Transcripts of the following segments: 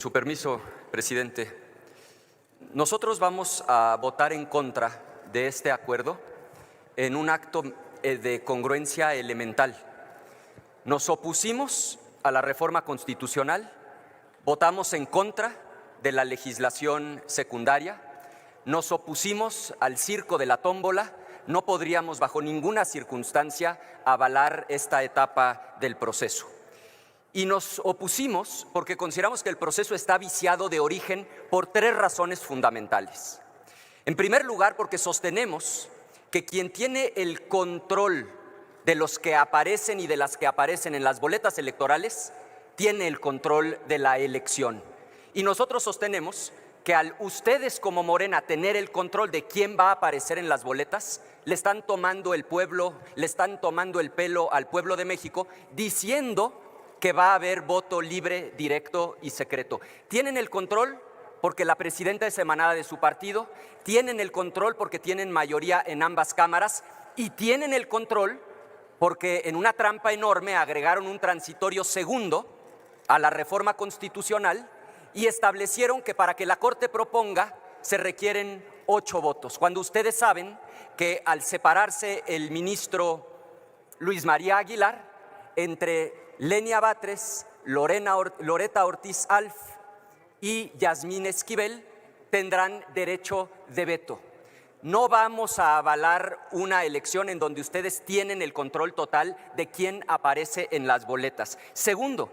Su permiso, presidente. Nosotros vamos a votar en contra de este acuerdo en un acto de congruencia elemental. Nos opusimos a la reforma constitucional, votamos en contra de la legislación secundaria, nos opusimos al circo de la tómbola, no podríamos bajo ninguna circunstancia avalar esta etapa del proceso. Y nos opusimos porque consideramos que el proceso está viciado de origen por tres razones fundamentales. En primer lugar, porque sostenemos que quien tiene el control de los que aparecen y de las que aparecen en las boletas electorales tiene el control de la elección. Y nosotros sostenemos que al ustedes como Morena tener el control de quién va a aparecer en las boletas, le están tomando el pelo al pueblo de México diciendo que va a haber voto libre, directo y secreto. Tienen el control porque la presidenta es emanada de su partido, tienen el control porque tienen mayoría en ambas cámaras y tienen el control porque en una trampa enorme agregaron un transitorio segundo a la reforma constitucional y establecieron que para que la Corte proponga se requieren 8 votos, cuando ustedes saben que al separarse el ministro Luis María Aguilar entre Lenia Batres, Loreta Ortiz Alf y Yasmín Esquivel tendrán derecho de veto. No vamos a avalar una elección en donde ustedes tienen el control total de quién aparece en las boletas. Segundo,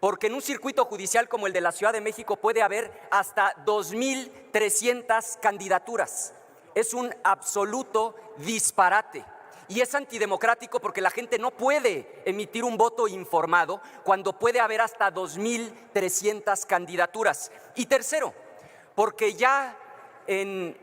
porque en un circuito judicial como el de la Ciudad de México puede haber hasta 2,300 candidaturas. Es un absoluto disparate. Y es antidemocrático porque la gente no puede emitir un voto informado cuando puede haber hasta 2,300 candidaturas. Y tercero, porque ya en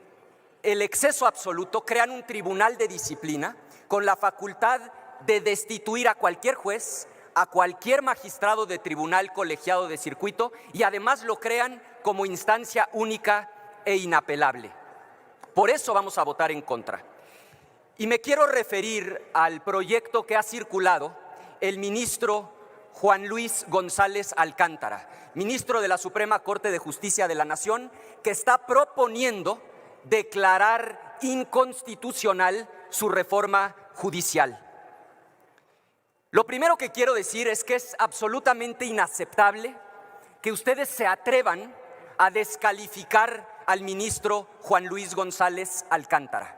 el exceso absoluto crean un tribunal de disciplina con la facultad de destituir a cualquier juez, a cualquier magistrado de tribunal colegiado de circuito y además lo crean como instancia única e inapelable. Por eso vamos a votar en contra. Y me quiero referir al proyecto que ha circulado el ministro Juan Luis González Alcántara, ministro de la Suprema Corte de Justicia de la Nación, que está proponiendo declarar inconstitucional su reforma judicial. Lo primero que quiero decir es que es absolutamente inaceptable que ustedes se atrevan a descalificar al ministro Juan Luis González Alcántara.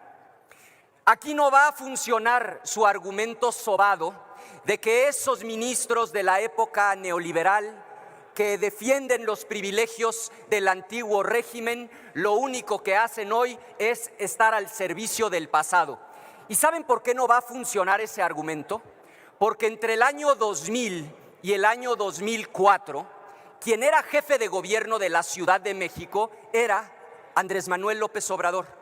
Aquí no va a funcionar su argumento sobado de que esos ministros de la época neoliberal que defienden los privilegios del antiguo régimen, lo único que hacen hoy es estar al servicio del pasado. ¿Y saben por qué no va a funcionar ese argumento? Porque entre el año 2000 y el año 2004, quien era jefe de gobierno de la Ciudad de México era Andrés Manuel López Obrador.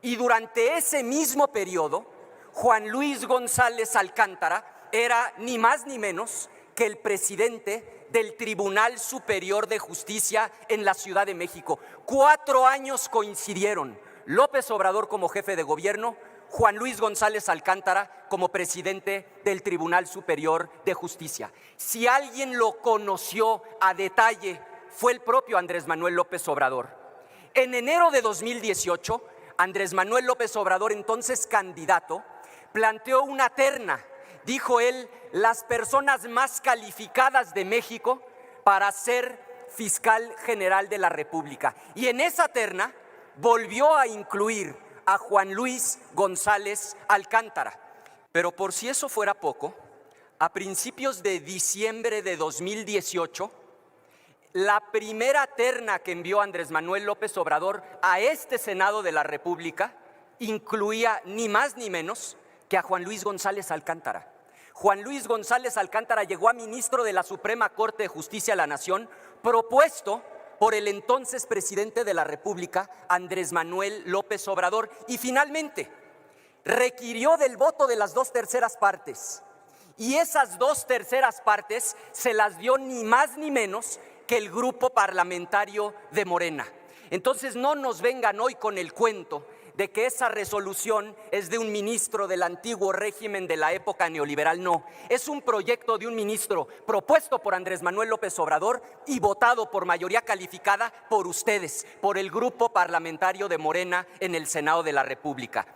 Y durante ese mismo periodo, Juan Luis González Alcántara era ni más ni menos que el presidente del Tribunal Superior de Justicia en la Ciudad de México. 4 años coincidieron, López Obrador como jefe de gobierno, Juan Luis González Alcántara como presidente del Tribunal Superior de Justicia. Si alguien lo conoció a detalle, fue el propio Andrés Manuel López Obrador. En enero de 2018, Andrés Manuel López Obrador, entonces candidato, planteó una terna. Dijo él, las personas más calificadas de México para ser fiscal general de la República. Y en esa terna volvió a incluir a Juan Luis González Alcántara. Pero por si eso fuera poco, a principios de diciembre de 2018, la primera terna que envió Andrés Manuel López Obrador a este Senado de la República incluía ni más ni menos que a Juan Luis González Alcántara. Juan Luis González Alcántara llegó a ministro de la Suprema Corte de Justicia de la Nación, propuesto por el entonces presidente de la República, Andrés Manuel López Obrador, y finalmente requirió del voto de las 2/3 partes. Y esas 2/3 partes se las dio ni más ni menos que el grupo parlamentario de Morena. Entonces no nos vengan hoy con el cuento de que esa resolución es de un ministro del antiguo régimen de la época neoliberal. No, es un proyecto de un ministro propuesto por Andrés Manuel López Obrador y votado por mayoría calificada por ustedes, por el grupo parlamentario de Morena en el Senado de la República.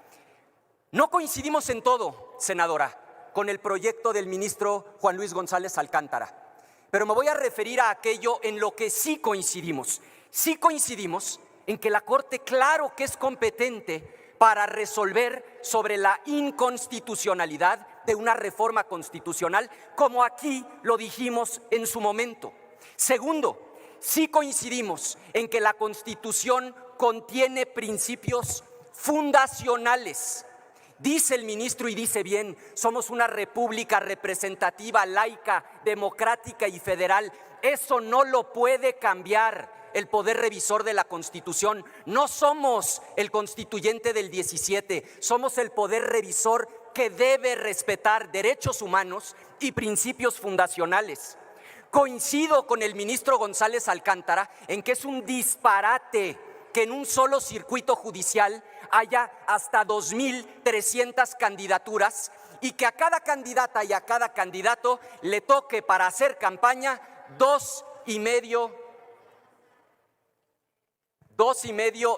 No coincidimos en todo, senadora, con el proyecto del ministro Juan Luis González Alcántara, pero me voy a referir a aquello en lo que sí coincidimos. Sí coincidimos en que la Corte, claro que es competente para resolver sobre la inconstitucionalidad de una reforma constitucional, como aquí lo dijimos en su momento. Segundo, sí coincidimos en que la Constitución contiene principios fundacionales. Dice el ministro, y dice bien, somos una república representativa, laica, democrática y federal. Eso no lo puede cambiar el poder revisor de la Constitución. No somos el constituyente del 17, somos el poder revisor que debe respetar derechos humanos y principios fundacionales. Coincido con el ministro González Alcántara en que es un disparate que en un solo circuito judicial haya hasta 2,300 candidaturas y que a cada candidata y a cada candidato le toque para hacer campaña 2,5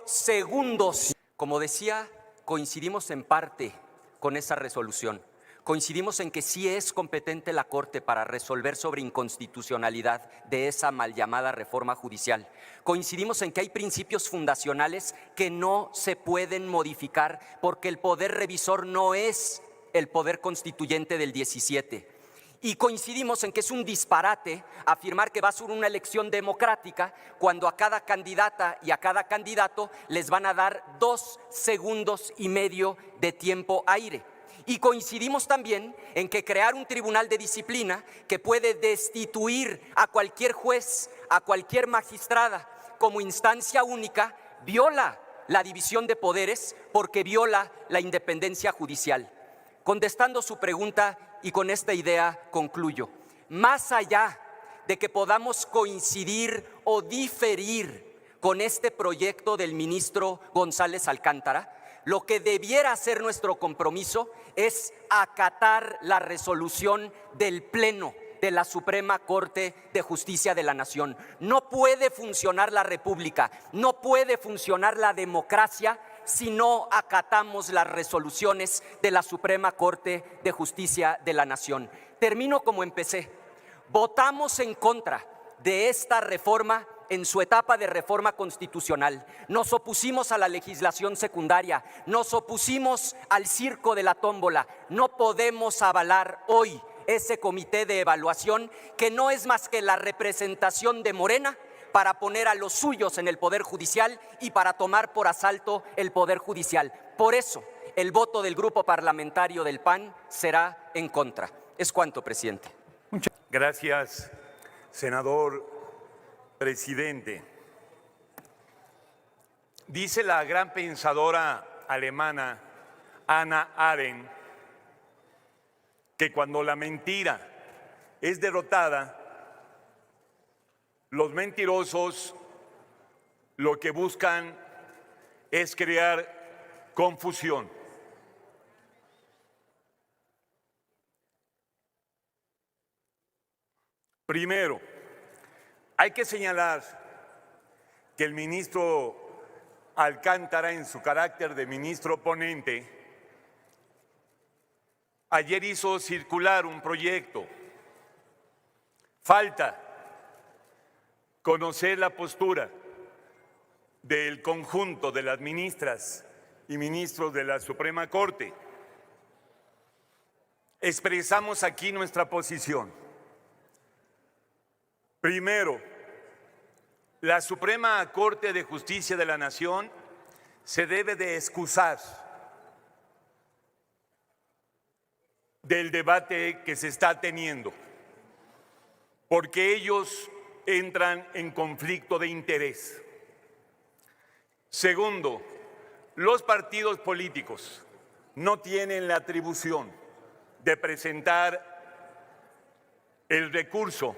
segundos. Como decía, coincidimos en parte con esa resolución. Coincidimos en que sí es competente la Corte para resolver sobre inconstitucionalidad de esa mal llamada reforma judicial. Coincidimos en que hay principios fundacionales que no se pueden modificar porque el poder revisor no es el poder constituyente del 17. Y coincidimos en que es un disparate afirmar que va a ser una elección democrática cuando a cada candidata y a cada candidato les van a dar 2,5 segundos de tiempo aire. Y coincidimos también en que crear un tribunal de disciplina que puede destituir a cualquier juez, a cualquier magistrada como instancia única, viola la división de poderes porque viola la independencia judicial. Contestando su pregunta, y con esta idea concluyo, más allá de que podamos coincidir o diferir con este proyecto del ministro González Alcántara, lo que debiera ser nuestro compromiso es acatar la resolución del Pleno de la Suprema Corte de Justicia de la Nación. No puede funcionar la República, no puede funcionar la democracia si no acatamos las resoluciones de la Suprema Corte de Justicia de la Nación. Termino como empecé. Votamos en contra de esta reforma en su etapa de reforma constitucional. Nos opusimos a la legislación secundaria, nos opusimos al circo de la tómbola. No podemos avalar hoy ese comité de evaluación que no es más que la representación de Morena para poner a los suyos en el Poder Judicial y para tomar por asalto el Poder Judicial. Por eso, el voto del Grupo Parlamentario del PAN será en contra. Es cuanto, presidente. Muchas gracias, senador presidente. Dice la gran pensadora alemana Hannah Arendt que cuando la mentira es derrotada, los mentirosos lo que buscan es crear confusión. Primero, hay que señalar que el ministro Alcántara, en su carácter de ministro ponente, ayer hizo circular un proyecto. Falta conocer la postura del conjunto de las ministras y ministros de la Suprema Corte. Expresamos aquí nuestra posición. Primero, la Suprema Corte de Justicia de la Nación se debe de excusar del debate que se está teniendo, porque ellos entran en conflicto de interés. Segundo, los partidos políticos no tienen la atribución de presentar el recurso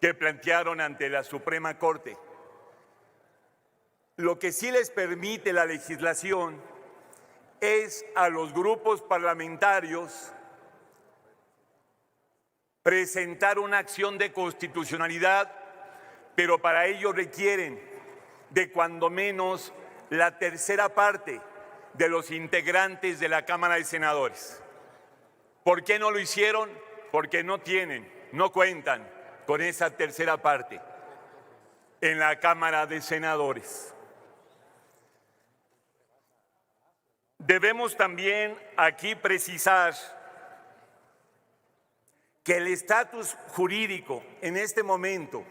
que plantearon ante la Suprema Corte. Lo que sí les permite la legislación es a los grupos parlamentarios presentar una acción de constitucionalidad, pero para ello requieren de cuando menos la tercera parte de los integrantes de la Cámara de Senadores. ¿Por qué no lo hicieron? Porque no cuentan con esa tercera parte en la Cámara de Senadores. Debemos también aquí precisar que el estatus jurídico en este momento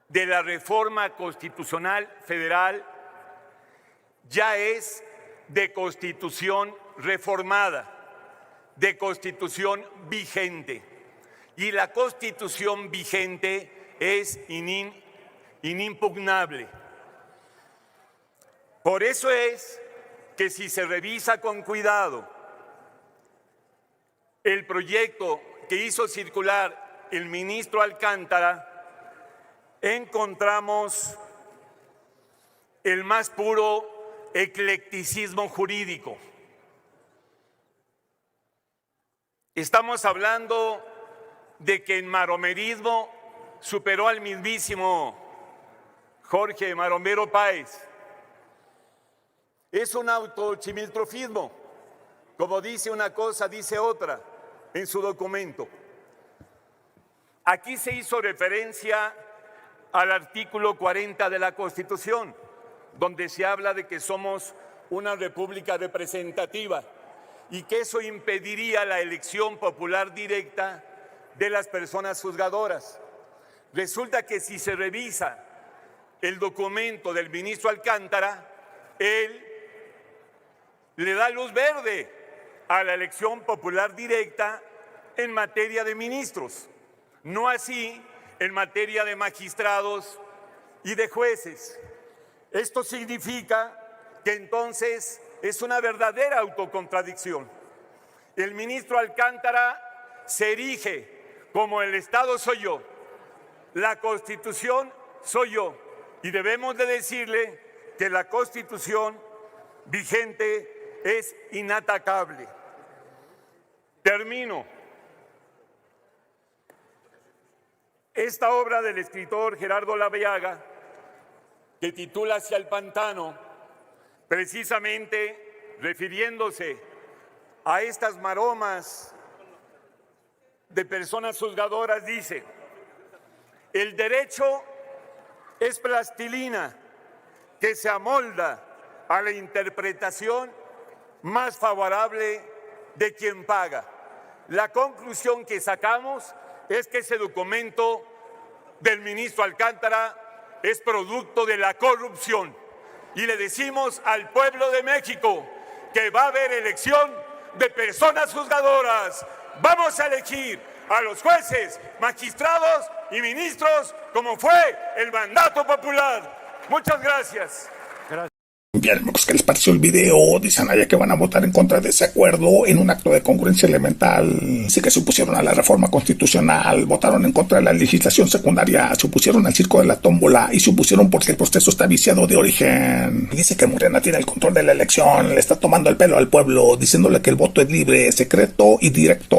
de la reforma constitucional federal ya es de constitución reformada, de constitución vigente. Y la constitución vigente es inimpugnable. Por eso es que si se revisa con cuidado el proyecto que hizo circular el ministro Alcántara, encontramos el más puro eclecticismo jurídico. Estamos hablando de que en maromerismo superó al mismísimo Jorge Maromero Páez. Es un autochimiltrofismo. Como dice una cosa, dice otra en su documento. Aquí se hizo referencia al artículo 40 de la Constitución, donde se habla de que somos una república representativa y que eso impediría la elección popular directa de las personas juzgadoras. Resulta que si se revisa el documento del ministro Alcántara, él le da luz verde a la elección popular directa en materia de ministros, no así en materia de magistrados y de jueces. Esto significa que entonces es una verdadera autocontradicción. El ministro Alcántara se erige como el Estado soy yo, la Constitución soy yo, y debemos de decirle que la Constitución vigente es inatacable. Termino. Esta obra del escritor Gerardo Laveaga, que titula Hacia el pantano, precisamente refiriéndose a estas maromas de personas juzgadoras, dice: el derecho es plastilina que se amolda a la interpretación más favorable de quien paga. La conclusión que sacamos es que ese documento del ministro Alcántara es producto de la corrupción. Y le decimos al pueblo de México que va a haber elección de personas juzgadoras. Vamos a elegir a los jueces, magistrados y ministros como fue el mandato popular. Muchas gracias. Bien, amigos, ¿qué les pareció el video? Dicen allá que van a votar en contra de ese acuerdo en un acto de congruencia elemental. Sí que se opusieron a la reforma constitucional, votaron en contra de la legislación secundaria, se opusieron al circo de la tómbola y se opusieron porque el proceso está viciado de origen. Dice que Morena tiene el control de la elección, le está tomando el pelo al pueblo, diciéndole que el voto es libre, secreto y directo.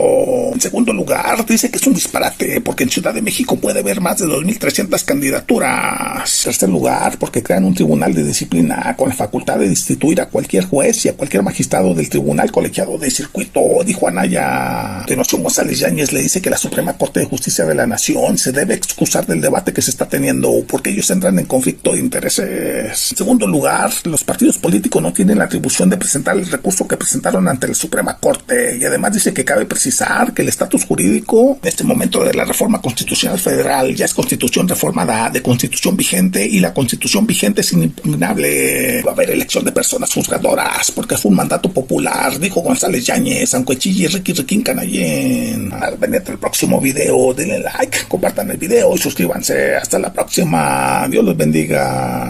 En segundo lugar, dice que es un disparate porque en Ciudad de México puede haber más de 2.300 candidaturas. En tercer lugar, porque crean un tribunal de disciplina con la facultad de destituir a cualquier juez y a cualquier magistrado del tribunal colegiado de circuito, dijo Anaya. Tenorio González Yáñez le dice que la Suprema Corte de Justicia de la Nación se debe excusar del debate que se está teniendo porque ellos entran en conflicto de intereses. En segundo lugar, los partidos políticos no tienen la atribución de presentar el recurso que presentaron ante la Suprema Corte, y además dice que cabe precisar que el estatus jurídico en este momento de la reforma constitucional federal ya es constitución reformada, de constitución vigente, y la constitución vigente es inimpugnable. Va a haber elección de personas juzgadoras porque fue un mandato popular, dijo González Yáñez, aunque chille Ricky Riquín Canallén. Al venir el próximo video, denle like, compartan el video y suscríbanse. Hasta la próxima. Dios los bendiga.